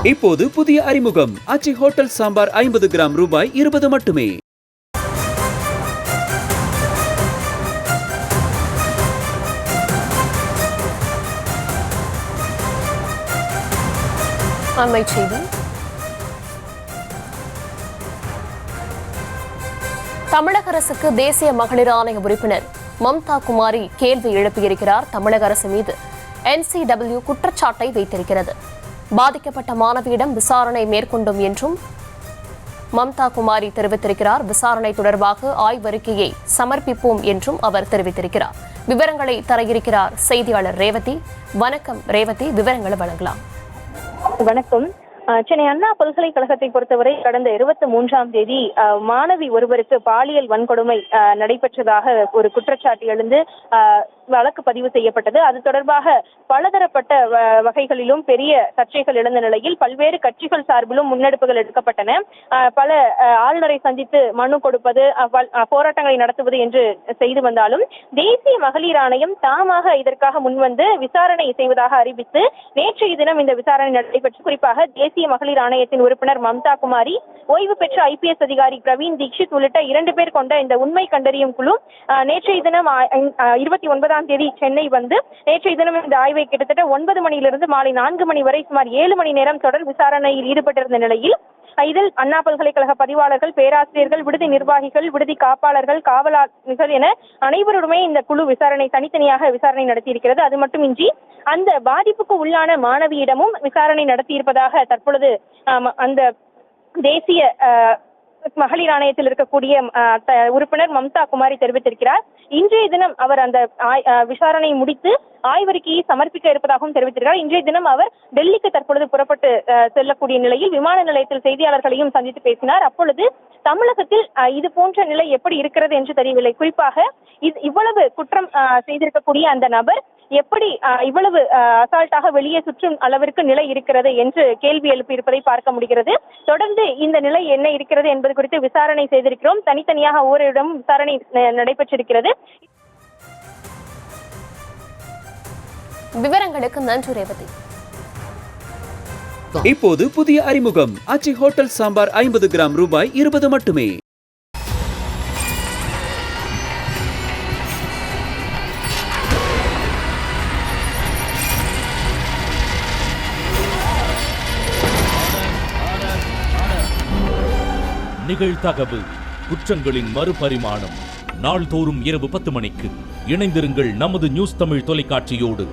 இப்போது புதிய அறிமுகம் அச்சி ஹோட்டல் சாம்பார் 50 கிராம் ரூபாய் 20 மட்டுமே. அண்மைச் செய்தி. தமிழக அரசுக்கு தேசிய மகளிர் ஆணைய உறுப்பினர் மம்தா குமாரி கேள்வி எழுப்பியிருக்கிறார். தமிழக அரசு மீது NCW குற்றச்சாட்டை வைத்திருக்கிறது. பாதிக்கப்பட்ட மாணவியிடம் விசாரணை மேற்கொண்டோம் என்றும் மம்தா குமாரி தெரிவித்திருக்கிறார். விசாரணை தொடர்பாக ஆய்வறிக்கையை சமர்ப்பிப்போம் என்றும் அவர் தெரிவித்திருக்கிறார். விவரங்களை தர இருக்கிறார் செய்தியாளர் ரேவதி. வணக்கம் ரேவதி, விவரங்களை வழங்கலாம். வணக்கம். சென்னை அண்ணா பல்கலைக்கழகத்தை பொறுத்தவரை கடந்த 23ஆம் தேதி மாணவி ஒருவருக்கு பாலியல் வன்கொடுமை நடைபெற்றதாக ஒரு குற்றச்சாட்டு எழுந்து வழக்கு பதிவு செய்யப்பட்டது. அது தொடர்பாக பலதரப்பட்ட வகைகளிலும் பெரிய சர்ச்சைகள் எழுந்த நிலையில் பல்வேறு கட்சிகள் சார்பிலும் முன்னெடுப்புகள் எடுக்கப்பட்டன. பல ஆளுநரை சந்தித்து மனு கொடுப்பது, போராட்டங்களை நடத்துவது என்று செய்து வந்தாலும் தேசிய மகளிர் ஆணையம் தாமாக இதற்காக முன்வந்து விசாரணை செய்வதாக அறிவித்து நேற்றைய தினம் இந்த விசாரணை நடைபெற்று. குறிப்பாக தேசிய மகளிர் ஆணையத்தின் உறுப்பினர் மம்தா குமாரி, ஓய்வு பெற்ற IPS அதிகாரி பிரவீன் தீக்ஷித் உள்ளிட்ட 2 பேர் கொண்ட இந்த உண்மை கண்டறியும் குழு நேற்றைய தினம் 29ஆம் தேதி சென்னை வந்து நேற்றைய தினம் இந்த ஆய்வை கிட்டத்தட்ட 9 மணியிலிருந்து மாலை 4 மணி வரை சுமார் 7 மணி நேரம் தொடர் விசாரணையில் ஈடுபட்டிருந்த நிலையில் இதில் அண்ணா பல்கலைக்கழக பதிவாளர்கள், பேராசிரியர்கள், விடுதி நிர்வாகிகள், விடுதி காப்பாளர்கள், காவலர்கள் என அனைவருமே இந்த குழு தனித்தனியாக விசாரணை நடத்தியிருக்கிறது. அது மட்டுமின்றி அந்த பாதிப்புக்கு உள்ளான மாணவியிடமும் விசாரணை நடத்தியிருப்பதாக தற்பொழுது அந்த தேசிய மகளிர் ஆணையத்தில் இருக்கக்கூடிய உறுப்பினர் மம்தா குமாரி தெரிவித்திருக்கிறார். இன்றைய தினம் அவர் அந்த விசாரணை முடித்து ஆய்வறிக்கையை சமர்ப்பிக்க இருப்பதாகவும் தெரிவித்திருக்கிறார். இன்றைய தினம் அவர் டெல்லிக்கு தற்பொழுது புறப்பட்டு செல்லக்கூடிய நிலையில் விமான நிலையத்தில் செய்தியாளர்களையும் சந்தித்து பேசினார். அப்பொழுது தமிழகத்தில் இது போன்ற நிலை எப்படி இருக்கிறது என்று தெரியவில்லை. குறிப்பாக இவ்வளவு குற்றம் செய்திருக்கக்கூடிய அந்த நபர் எப்படி இவ்வளவு அசால்ட்டாக வெளியே சுற்றும் அளவிற்கு நிலை இருக்கிறது என்று கேள்வி எழுப்பியிருப்பதை பார்க்க முடிகிறது. தொடர்ந்து இந்த நிலை என்ன இருக்கிறது என்பது குறித்து விசாரணை செய்திருக்கிறோம். தனித்தனியாக ஒவ்வொருவரிடம் விசாரணை நடைபெற்றிருக்கிறது. விவரங்களுக்கு நன்றி ரேவதி. இப்போது புதிய அறிமுகம் அச்சி ஹோட்டல் சாம்பார் 50 கிராம் ரூபாய் 20 மட்டுமே. நிகழ்தகவு குற்றங்களின் மறுபரிமாணம். நாள்தோறும் இரவு 10 மணிக்கு இணைந்திருங்கள் நமது நியூஸ் தமிழ் தொலைக்காட்சியோடு.